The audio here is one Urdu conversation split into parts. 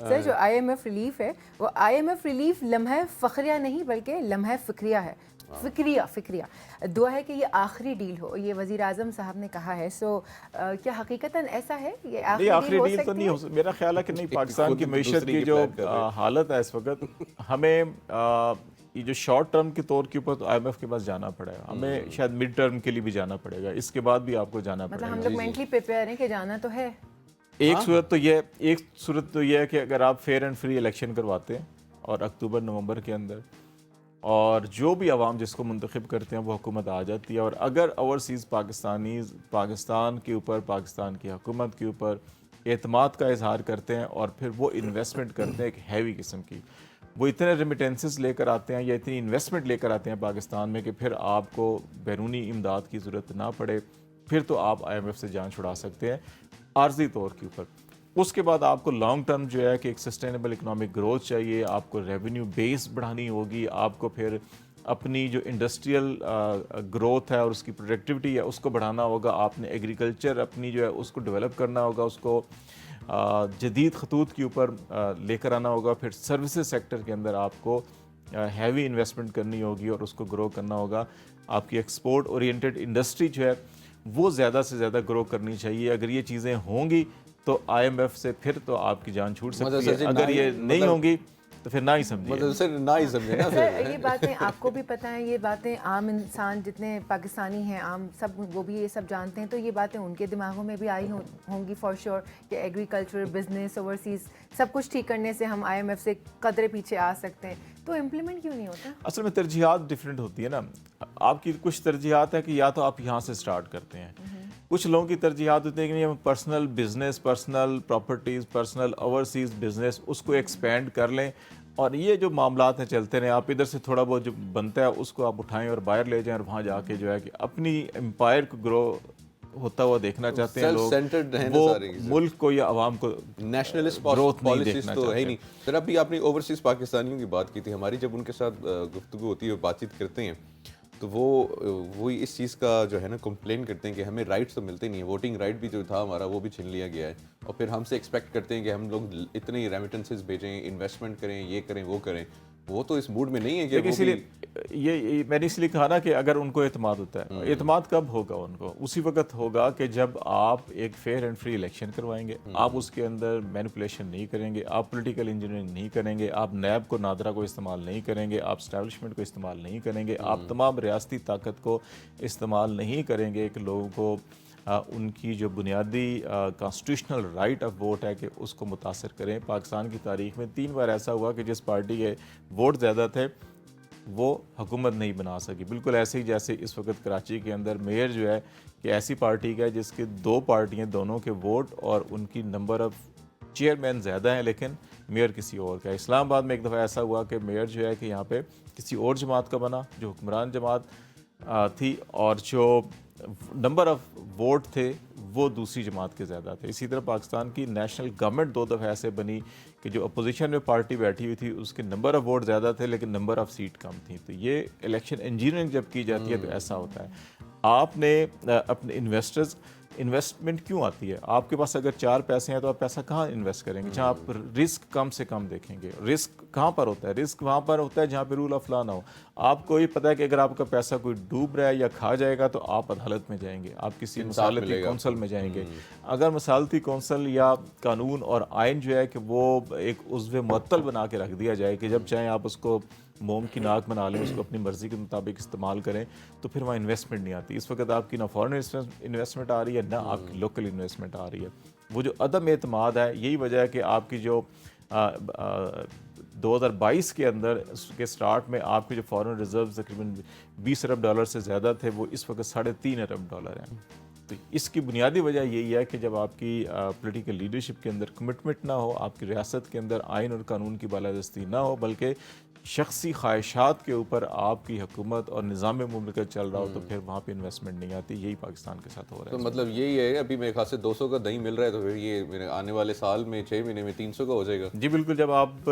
سر جو آئی ایم ایف ریلیف ہے وہ آئی ایم ایف ریلیف لمحہ فخریہ نہیں بلکہ لمحہ فکریہ ہے. فکریہ دعا ہے کہ یہ آخری ڈیل ہو, یہ وزیر اعظم صاحب نے کہا ہے. سو کیا حقیقتاً ایسا ہے یہ آخری ڈیل تو نہیں ہو سکتی؟ میرا خیال ہے کہ نہیں. پاکستان کی معیشت کی جو حالت ہے اس وقت, ہمیں یہ جو شارٹ ٹرم کے طور کے اوپر تو آئی ایم ایف کے پاس جانا پڑے گا, ہمیں شاید مڈ ٹرم کے لیے بھی جانا پڑے گا, اس کے بعد بھی آپ کو جانا پڑے گا. مطلب ہم لوگ مینٹلی پریپیئر ہیں کہ جانا تو ہے. ایک صورت تو یہ ہے کہ اگر آپ فیئر اینڈ فری الیکشن کرواتے ہیں اور اکتوبر نومبر کے اندر, اور جو بھی عوام جس کو منتخب کرتے ہیں وہ حکومت آ جاتی ہے, اور اگر اوورسیز پاکستانیز پاکستان کے اوپر, پاکستان کی حکومت کے اوپر اعتماد کا اظہار کرتے ہیں اور پھر وہ انویسٹمنٹ کرتے ہیں ایک ہیوی قسم کی, وہ اتنے ریمیٹنسز لے کر آتے ہیں یا اتنی انویسٹمنٹ لے کر آتے ہیں پاکستان میں کہ پھر آپ کو بیرونی امداد کی ضرورت نہ پڑے, پھر تو آپ آئی ایم ایف سے جان چھڑا سکتے ہیں عارضی طور کے اوپر. اس کے بعد آپ کو لانگ ٹرم جو ہے کہ ایک سسٹینیبل اکنامک گروتھ چاہیے, آپ کو ریونیو بیس بڑھانی ہوگی, آپ کو پھر اپنی جو انڈسٹریل گروتھ ہے اور اس کی پروڈکٹیوٹی ہے اس کو بڑھانا ہوگا, آپ نے ایگریکلچر اپنی جو ہے اس کو ڈیولپ کرنا ہوگا, اس کو جدید خطوط کے اوپر لے کر آنا ہوگا, پھر سروسز سیکٹر کے اندر آپ کو ہیوی انویسٹمنٹ کرنی ہوگی اور اس کو گرو کرنا ہوگا. آپ کی ایکسپورٹ اورینٹڈ انڈسٹری جو ہے وہ زیادہ سے زیادہ گرو کرنی چاہیے. اگر یہ چیزیں ہوں گی تو آئی ایم ایف سے پھر تو آپ کی جان چھوٹ سکتی ہے, اگر یہ نہیں ہوں گی تو پھر نہ ہی سمجھیے. مطلب سر نہ ہی سمجھے نا. سر یہ باتیں آپ کو بھی پتہ ہیں, یہ باتیں عام انسان جتنے پاکستانی ہیں عام سب وہ بھی یہ سب جانتے ہیں, تو یہ باتیں ان کے دماغوں میں بھی آئی ہوں گی فار شیور کہ ایگریکلچر, بزنس, اوورسیز سب کچھ ٹھیک کرنے سے ہم آئی ایم ایف سے قدرے پیچھے آ سکتے ہیں. تو امپلیمنٹ کیوں نہیں ہوتا؟ اصل میں ترجیحات ڈفرینٹ ہوتی ہے نا. آپ کی کچھ ترجیحات ہے کہ یا تو آپ یہاں سے سٹارٹ کرتے ہیں, کچھ لوگوں کی ترجیحات ہوتی ہیں کہ ہم personal business, personal properties, personal overseas business اس کو ایکسپینڈ کر لیں, اور یہ جو معاملات ہیں چلتے رہیں, آپ ادھر سے تھوڑا بہت جو بنتا ہے اس کو آپ اٹھائیں اور باہر لے جائیں, اور وہاں جا کے جو ہے کہ اپنی امپائر کو گرو ہوتا ہوا دیکھنا چاہتے ہیں لوگ, وہ ملک کو یا عوام کو نیشنلسٹ پالیسیز تو ہے ہی نہیں. سر ابھی آپ نے اوورسیز پاکستانیوں کی بات کی تھی, ہماری جب ان کے ساتھ گفتگو ہوتی ہے, بات چیت کرتے ہیں, تو وہ اس چیز کا جو ہے نا کمپلین کرتے ہیں کہ ہمیں رائٹس تو ملتے نہیں ہیں. ووٹنگ رائٹ بھی جو تھا ہمارا وہ بھی چھین لیا گیا ہے, اور پھر ہم سے ایکسپیکٹ کرتے ہیں کہ ہم لوگ اتنے ریمیٹنسز بھیجیں, انویسٹمنٹ کریں, یہ کریں وہ کریں. وہ تو اس موڈ میں نہیں ہے کہ اسی لیے یہ میں نے اس لیے کہا نا کہ اگر ان کو اعتماد ہوتا ہے, اعتماد کب ہوگا ان کو؟ اسی وقت ہوگا کہ جب آپ ایک فیئر اینڈ فری الیکشن کروائیں گے, آپ اس کے اندر مینپولیشن نہیں کریں گے, آپ پولیٹیکل انجینئرنگ نہیں کریں گے, آپ نیب کو نادرا کو استعمال نہیں کریں گے, آپ اسٹیبلشمنٹ کو استعمال نہیں کریں گے, آپ تمام ریاستی طاقت کو استعمال نہیں کریں گے کہ لوگوں کو ان کی جو بنیادی کانسٹیٹیوشنل رائٹ آف ووٹ ہے کہ اس کو متاثر کریں. پاکستان کی تاریخ میں 3 بار ایسا ہوا کہ جس پارٹی کے ووٹ زیادہ تھے وہ حکومت نہیں بنا سکی. بالکل ایسے ہی جیسے اس وقت کراچی کے اندر میئر جو ہے کہ ایسی پارٹی کا ہے جس کے 2 پارٹیاں دونوں کے ووٹ اور ان کی نمبر آف چیئرمین زیادہ ہیں لیکن میئر کسی اور کا ہے. اسلام آباد میں ایک دفعہ ایسا ہوا کہ میئر جو ہے کہ یہاں پہ کسی اور جماعت کا بنا جو حکمران جماعت تھی, اور جو نمبر آف ووٹ تھے وہ دوسری جماعت کے زیادہ تھے. اسی طرح پاکستان کی نیشنل گورنمنٹ 2 دفعہ ایسے بنی کہ جو اپوزیشن میں پارٹی بیٹھی ہوئی تھی اس کے نمبر آف ووٹ زیادہ تھے لیکن نمبر آف سیٹ کم تھی. تو یہ الیکشن انجینئرنگ جب کی جاتی ہے تو ایسا ہوتا ہے. آپ نے اپنے انویسٹمنٹ کیوں آتی ہے؟ آپ کے پاس اگر 4 پیسے ہیں تو آپ پیسہ کہاں انویسٹ کریں گے جہاں آپ رسک کم سے کم دیکھیں گے؟ رسک کہاں پر ہوتا ہے؟ رسک وہاں پر ہوتا ہے جہاں پہ رول آف لا نہ ہو. آپ کو یہ پتہ ہے کہ اگر آپ کا پیسہ کوئی ڈوب رہا ہے یا کھا جائے گا تو آپ عدالت میں جائیں گے, آپ کسی مصالحتی کونسل میں جائیں گے. اگر مصالحتی کونسل یا قانون اور آئین جو ہے کہ وہ ایک عضو معطل بنا کے رکھ دیا جائے کہ جب چاہیں آپ اس کو موم کی ناک بنا لیں, اس کو اپنی مرضی کے مطابق استعمال کریں, تو پھر وہاں انویسٹمنٹ نہیں آتی. اس وقت آپ کی نہ فارن انویسٹمنٹ آ رہی ہے نہ آپ کی لوکل انویسٹمنٹ آ رہی ہے. وہ جو عدم اعتماد ہے یہی وجہ ہے کہ آپ کی جو 2022 کے اندر کے سٹارٹ میں آپ کے جو فارن ریزروز تقریباً $20 ارب سے زیادہ تھے, وہ اس وقت $3.5 ارب ہیں. تو اس کی بنیادی وجہ یہی ہے کہ جب آپ کی پولیٹیکل لیڈرشپ کے اندر کمٹمنٹ نہ ہو, آپ کی ریاست کے اندر آئین اور قانون کی بالادستی نہ ہو, بلکہ شخصی خواہشات کے اوپر آپ کی حکومت اور نظام مملکت چل رہا ہو, تو پھر وہاں پہ انویسٹمنٹ نہیں آتی. یہی پاکستان کے ساتھ ہو رہا ہے. تو مطلب یہی ہے ابھی میرے خیال سے 200 کا دہی مل رہا ہے, تو پھر یہ آنے والے سال میں 6 مہینے میں 300 کا ہو جائے گا. جی بالکل. جب آپ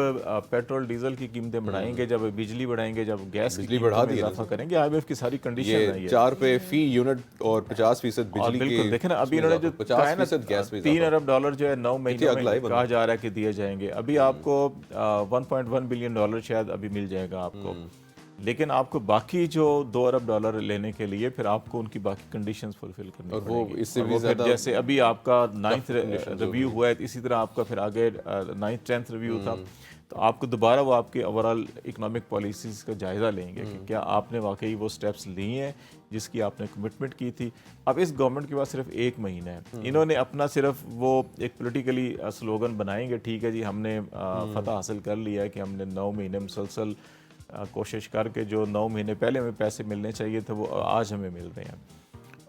پیٹرول ڈیزل کی قیمتیں بڑھائیں گے, جب بجلی بڑھائیں گے, جب گیس کی قیمتوں میں اضافہ کریں گے, آئی ایم ایف کی ساری کنڈیشن ہے. 4 پہ فی یونٹ اور 50% بجلی بجلی بالکل دیکھیں نا ابھی انہوں نے جو 50% گیس میں 3 ارب ڈالر جو ہے 9 مہینوں اگلا میں کہا جا رہا ہے کہ دیے جائیں گے. ابھی آپ کو 1.1 بلین ڈالر شاید ابھی مل جائے گا آپ کو, لیکن آپ کو باقی جو 2 ارب ڈالر لینے کے لیے پھر آپ کو ان کی باقی کنڈیشنز فلفل کرنی اور وہ پڑیں گی. اس سے اور بھی وہ پھر زیادہ جیسے ابھی آپ کا 9th ریویو ہوا ہے, اسی طرح آپ کا پھر آگے 9th 10th ریویو تھا, تو آپ کو دوبارہ وہ آپ کے اوورآل اکنامک پالیسیز کا جائزہ لیں گے کہ کیا آپ نے واقعی وہ سٹیپس لیے ہیں جس کی آپ نے کمٹمنٹ کی تھی. اب اس گورنمنٹ کے پاس صرف 1 مہینہ ہے, انہوں نے اپنا صرف وہ ایک پولیٹیکلی سلوگن بنائیں گے, ٹھیک ہے جی ہم نے فتح حاصل کر لیا ہے کہ ہم نے 9 مہینے مسلسل کوشش کر کے جو 9 مہینے پہلے ہمیں پیسے ملنے چاہیے تھے وہ آج ہمیں مل رہے ہیں,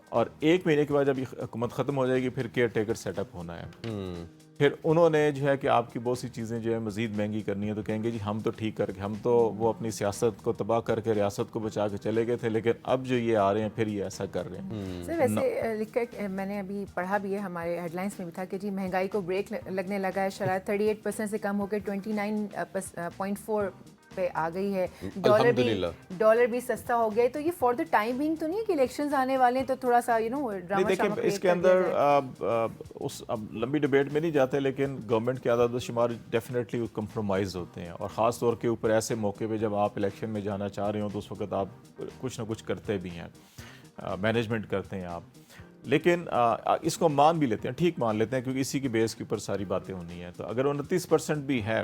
اور 1 مہینے کے بعد جب یہ حکومت ختم ہو جائے گی پھر کیئر ٹیکر سیٹ اپ ہونا ہے. پھر انہوں نے جو ہے کہ آپ کی بہت سی چیزیں جو ہے مزید مہنگی کرنی ہے, تو کہیں گے جی ہم تو ٹھیک کر کے, ہم تو وہ اپنی سیاست کو تباہ کر کے ریاست کو بچا کے چلے گئے تھے, لیکن اب جو یہ آ رہے ہیں پھر یہ ایسا کر رہے ہیں. سر ویسے لکھا میں نے ابھی پڑھا بھی ہے, ہمارے ہیڈ لائنس میں بھی تھا کہ جی مہنگائی کو بریک لگنے لگا ہے, شرائط 38% سے کم ہو کے 29.4 پہ آ گئی ہے, ڈالر بھی سستا ہو گیا. تو یہ فار دا ٹائم بینگ تو نہیں ہے کہ الیکشنز آنے والے ہیں تو تھوڑا سا ڈرامہ دیکھیں اس کے اندر اس اب لمبی ڈبیٹ میں نہیں جاتے, لیکن گورنمنٹ کے اعداد و شمار ڈیفینیٹلی کمپرومائز ہوتے ہیں, اور خاص طور کے اوپر ایسے موقع پہ جب آپ الیکشن میں جانا چاہ رہے ہوں تو اس وقت آپ کچھ نہ کچھ کرتے بھی ہیں, مینجمنٹ کرتے ہیں آپ. لیکن اس کو مان بھی لیتے ہیں, ٹھیک مان لیتے ہیں, کیونکہ اسی کی بیس کے اوپر ساری باتیں ہونی ہیں. تو اگر 29% بھی ہے,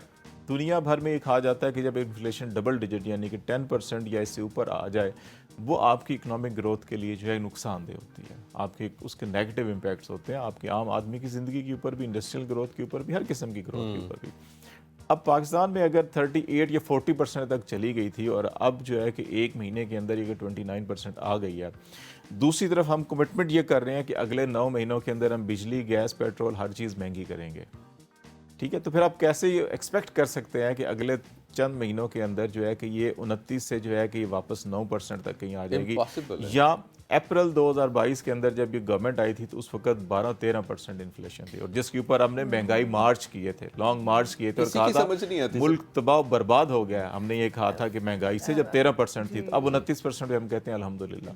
دنیا بھر میں یہ کہا جاتا ہے کہ جب انفلیشن ڈبل ڈیجٹ یعنی کہ 10% یا اس سے اوپر آ جائے, وہ آپ کی اکنامک گروتھ کے لیے جو ہے نقصان دہ ہوتی ہے, آپ کے اس کے نیگیٹو امپیکٹس ہوتے ہیں آپ کے عام آدمی کی زندگی کے اوپر بھی, انڈسٹریل گروتھ کے اوپر بھی, ہر قسم کی گروتھ کے اوپر بھی. اب پاکستان میں اگر 38 یا 40% تک چلی گئی تھی, اور اب جو ہے کہ 1 مہینے کے اندر یہ 29% آ گئی ہے. دوسری طرف ہم کمٹمنٹ یہ کر رہے ہیں کہ اگلے 9 مہینوں کے اندر ہم بجلی, گیس, پیٹرول ہر چیز مہنگی کریں گے, ٹھیک ہے. تو پھر آپ کیسے یہ ایکسپیکٹ کر سکتے ہیں کہ اگلے چند مہینوں کے اندر جو ہے کہ یہ 29 سے جو ہے کہ یہ واپس 9% تک کہیں آ جائے گی, یا اپریل 2022 کے اندر جب یہ گورنمنٹ آئی تھی تو اس وقت 12-13% انفلیشن تھی, اور جس کے اوپر ہم نے مہنگائی مارچ کیے تھے, لانگ مارچ کیے تھے, اور کہا تھا ملک تباہ و برباد ہو گیا. ہم نے یہ کہا تھا کہ مہنگائی سے جب 13% تھی, تو اب 29% ہم کہتے ہیں الحمدللہ.